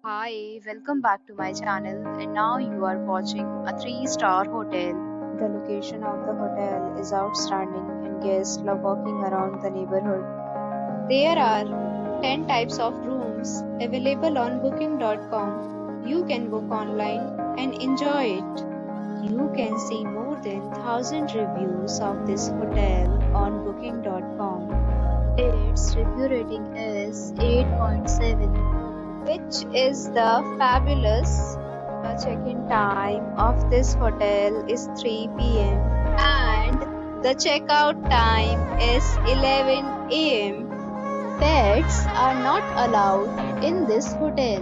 Hi, welcome back to my channel, and now you are watching a 3-star hotel. The location of the hotel is outstanding and guests love walking around the neighborhood. There are 10 types of rooms available on booking.com. You can book online and enjoy it. You can see more than 1000 reviews of this hotel on booking.com. Its review rating is 8.7, which is the fabulous. The check-in time of this hotel is 3 p.m. and the checkout time is 11 a.m. Pets are not allowed in this hotel.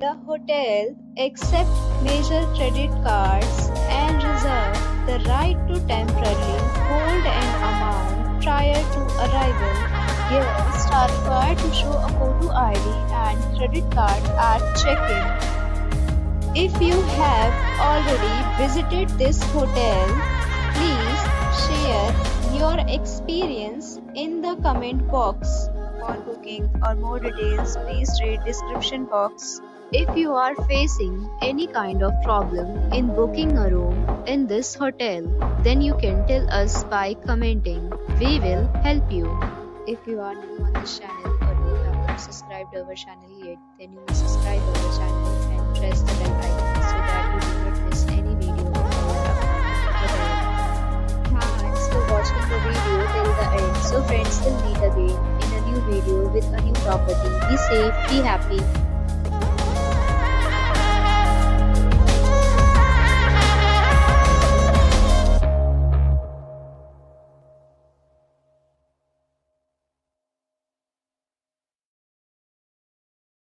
The hotel accepts major credit cards and reserves the right to temporarily hold an amount prior to arrival. Guests are required to show a photo ID and credit card at check-in. If you have already visited this hotel, please share your experience in the comment box. For booking or more details, please read description box. If you are facing any kind of problem in booking a room in this hotel, then you can tell us by commenting. We will help you. If you are new on this channel or you have not subscribed our channel yet, then you may subscribe our channel and press the bell icon so that you do not miss any video of our upcoming tutorial. Thanks for watching the video till the end. So friends, will meet again in a new video with a new property. Be safe, be happy.